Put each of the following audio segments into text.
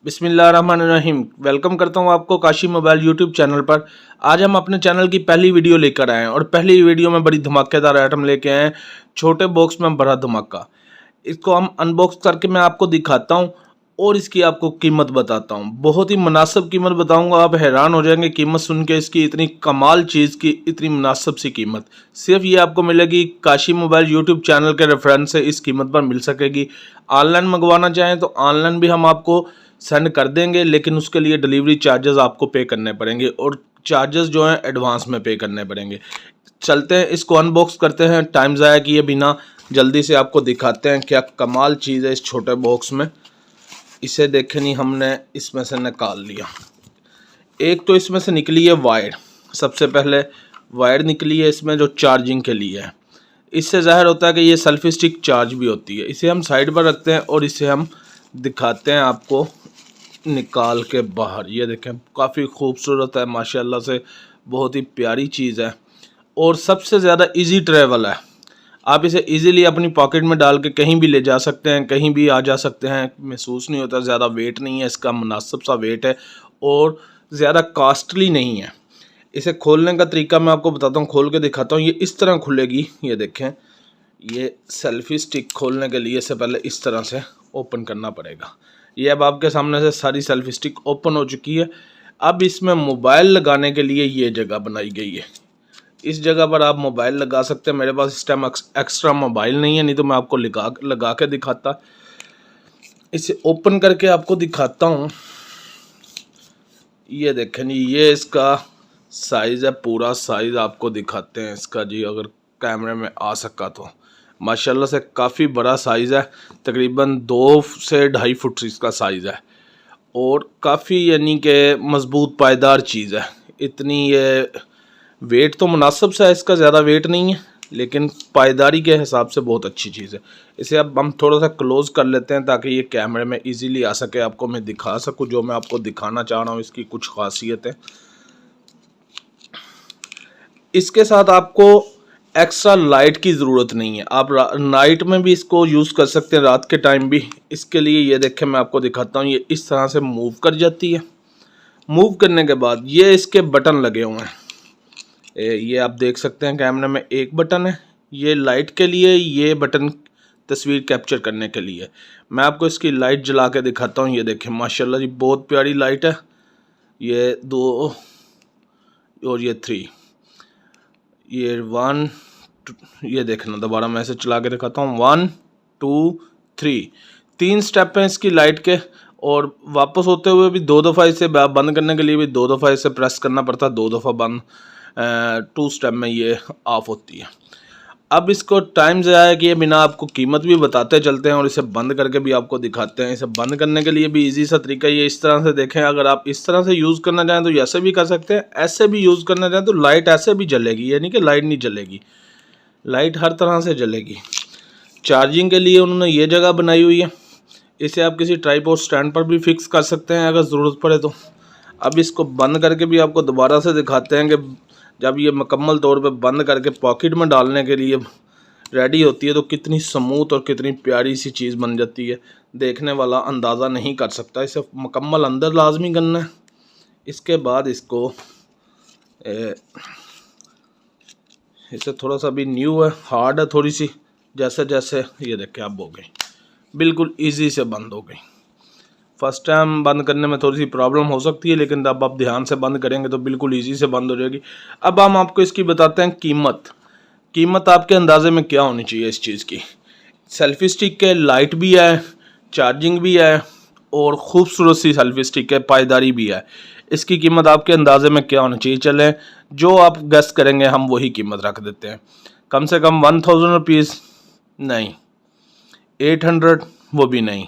बिस्मिल्लाहिर्रहमानिर्रहीम। वेलकम करता हूँ आपको काशी मोबाइल यूट्यूब चैनल पर। आज हम अपने चैनल की पहली वीडियो लेकर आए हैं और पहली वीडियो में बड़ी धमाकेदार आइटम लेके आए हैं। छोटे बॉक्स में बड़ा धमाका। इसको हम अनबॉक्स करके मैं आपको दिखाता हूँ और इसकी आपको कीमत बताता हूँ। बहुत ही मुनासिब कीमत बताऊंगा, आप हैरान हो जाएंगे कीमत सुन के। इसकी इतनी कमाल चीज़ की इतनी मुनासिब सी कीमत सिर्फ ये आपको मिलेगी काशी मोबाइल यूट्यूब चैनल के रेफरेंस से इस कीमत पर मिल सकेगी। ऑनलाइन मंगवाना चाहें तो ऑनलाइन भी हम आपको सेंड कर देंगे, लेकिन उसके लिए डिलीवरी चार्जेस आपको पे करने पड़ेंगे और चार्जेस जो हैं एडवांस में पे करने पड़ेंगे। चलते हैं इसको अनबॉक्स करते हैं, टाइम ज़ाया किए बिना जल्दी से आपको दिखाते हैं क्या कमाल चीज़ है इस छोटे बॉक्स में। इसे देखें, नहीं हमने इसमें से निकाल लिया। एक तो इसमें से निकली है वायर। सबसे पहले वायर निकली है इसमें जो चार्जिंग के लिए है। इससे ज़ाहिर होता है कि ये सेल्फी स्टिक चार्ज भी होती है। इसे हम साइड पर रखते हैं और इसे हम दिखाते हैं आपको निकाल के बाहर। ये देखें, काफ़ी खूबसूरत है माशाल्लाह से, बहुत ही प्यारी चीज़ है और सबसे ज़्यादा इजी ट्रैवल है। आप इसे इजीली अपनी पॉकेट में डाल के कहीं भी ले जा सकते हैं, कहीं भी आ जा सकते हैं, महसूस नहीं होता। ज़्यादा वेट नहीं है इसका, मुनासिब सा वेट है और ज़्यादा कॉस्टली नहीं है। इसे खोलने का तरीका मैं आपको बताता हूँ, खोल के दिखाता हूँ। ये इस तरह खुलेगी। ये देखें, ये सेल्फी स्टिक खोलने के लिए से पहले इस तरह से ओपन करना पड़ेगा। ये अब आपके सामने से सारी सेल्फी स्टिक ओपन हो चुकी है। अब इसमें मोबाइल लगाने के लिए ये जगह बनाई गई है। इस जगह पर आप मोबाइल लगा सकते हैं। मेरे पास इस टाइम एक्स्ट्रा मोबाइल नहीं है, नहीं तो मैं आपको लगा के दिखाता। इसे ओपन करके आपको दिखाता हूँ। ये देखें जी, ये इसका साइज़ है, पूरा साइज़ आपको दिखाते हैं इसका जी, अगर कैमरे में आ सका तो। माशाल्लाह से काफ़ी बड़ा साइज़ है, तकरीबन 2 से 2.5 फुट इसका साइज़ है और काफ़ी यानी कि मज़बूत पायदार चीज़ है। इतनी ये वेट तो मुनासिब सा है इसका, ज़्यादा वेट नहीं है, लेकिन पायदारी के हिसाब से बहुत अच्छी चीज़ है। इसे अब हम थोड़ा सा क्लोज़ कर लेते हैं ताकि ये कैमरे में इजीली आ सके, आपको मैं दिखा सकूं जो मैं आपको दिखाना चाह रहा हूँ, इसकी कुछ खासियतें। इसके साथ आपको एक्स्ट्रा लाइट की ज़रूरत नहीं है, आप नाइट में भी इसको यूज़ कर सकते हैं, रात के टाइम भी। इसके लिए ये देखें, मैं आपको दिखाता हूँ। ये इस तरह से मूव कर जाती है। मूव करने के बाद ये इसके बटन लगे हुए हैं। ये आप देख सकते हैं कैमरे में एक बटन है, ये लाइट के लिए, ये बटन तस्वीर कैप्चर करने के लिए। मैं आपको इसकी लाइट जला के दिखाता हूँ। ये देखें माशाल्लाह जी, बहुत प्यारी लाइट है। ये 2 और ये 3, ये 1, ये देखना, दोबारा मैं इसे चला के दिखाता हूँ। 1 2 3, 3 स्टेप हैं इसकी लाइट के। और वापस होते हुए भी 2 दफ़ा इसे बंद करने के लिए भी 2 दफ़ा इसे प्रेस करना पड़ता है, 2 दफ़ा बंद। 2 स्टेप में ये ऑफ होती है। अब इसको टाइम ज़ाया किए बिना आपको कीमत भी बताते चलते हैं और इसे बंद करके भी आपको दिखाते हैं। इसे बंद करने के लिए भी इजी सा तरीका ये इस तरह से देखें। अगर आप इस तरह से यूज़ करना चाहें तो ऐसे भी कर सकते हैं, ऐसे भी यूज़ करना चाहें तो लाइट ऐसे भी जलेगी, यानी कि लाइट नहीं जलेगी, लाइट हर तरह से जलेगी। चार्जिंग के लिए उन्होंने ये जगह बनाई हुई है। इसे आप किसी ट्राइपॉड स्टैंड पर भी फिक्स कर सकते हैं अगर ज़रूरत पड़े तो। अब इसको बंद करके भी आपको दोबारा से दिखाते हैं कि जब ये मुकम्मल तौर पे बंद करके पॉकेट में डालने के लिए रेडी होती है तो कितनी स्मूथ और कितनी प्यारी सी चीज़ बन जाती है, देखने वाला अंदाज़ा नहीं कर सकता। इसे मुकम्मल अंदर लाजमी करना है। इसके बाद इसको इसे थोड़ा सा भी न्यू है, हार्ड है थोड़ी सी, जैसे जैसे ये देखें अब हो गई, बिल्कुल ईजी से बंद हो गई। फर्स्ट टाइम बंद करने में थोड़ी सी प्रॉब्लम हो सकती है, लेकिन जब आप ध्यान से बंद करेंगे तो बिल्कुल इजी से बंद हो जाएगी। अब हम आपको इसकी बताते हैं कीमत आपके अंदाजे में क्या होनी चाहिए इस चीज़ की। सेल्फी स्टिक के लाइट भी है, चार्जिंग भी है और ख़ूबसूरत सी सेल्फी स्टिक है, पायदारी भी है। इसकी कीमत आपके अंदाजे में क्या होनी चाहिए, चलें जो आप गेस करेंगे हम वही कीमत रख देते हैं। कम से कम 1000 रुपीज़ नहीं, 800 वो भी नहीं।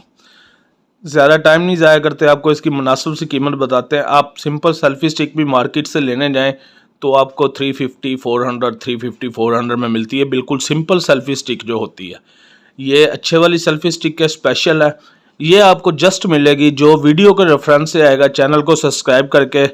ज़्यादा टाइम नहीं ज़ाया करते, आपको इसकी मुनासिब सी कीमत बताते हैं। आप सिंपल सेल्फी स्टिक भी मार्केट से लेने जाएं तो आपको 350 400 350 400 में मिलती है, बिल्कुल सिंपल सेल्फी स्टिक जो होती है। ये अच्छे वाली सेल्फी स्टिक का स्पेशल है। ये आपको जस्ट मिलेगी जो वीडियो के रेफरेंस से आएगा। चैनल को सब्सक्राइब करके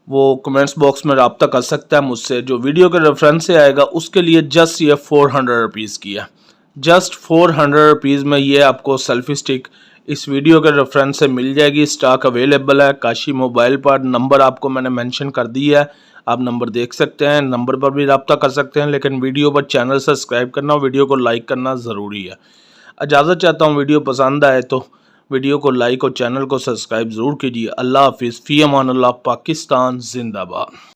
वो कमेंट्स बॉक्स में रब्ता कर सकता है मुझसे। जो वीडियो के रेफरेंस से आएगा उसके लिए जस्ट ये 400 रुपीज़ की है। जस्ट 400 रुपीज़ में ये आपको सेल्फी स्टिक इस वीडियो के रेफरेंस से मिल जाएगी। स्टॉक अवेलेबल है काशी मोबाइल पर। नंबर आपको मैंने मेंशन कर दिया है, आप नंबर देख सकते हैं, नंबर पर भी रब्ता कर सकते हैं। लेकिन वीडियो पर चैनल सब्सक्राइब करना और वीडियो को लाइक करना ज़रूरी है। इजाज़त चाहता हूँ, वीडियो पसंद आए तो वीडियो को लाइक और चैनल को सब्सक्राइब ज़रूर कीजिए। अल्लाह हाफिज़, फ़ी अमान अल्लाह, पाकिस्तान जिंदाबाद।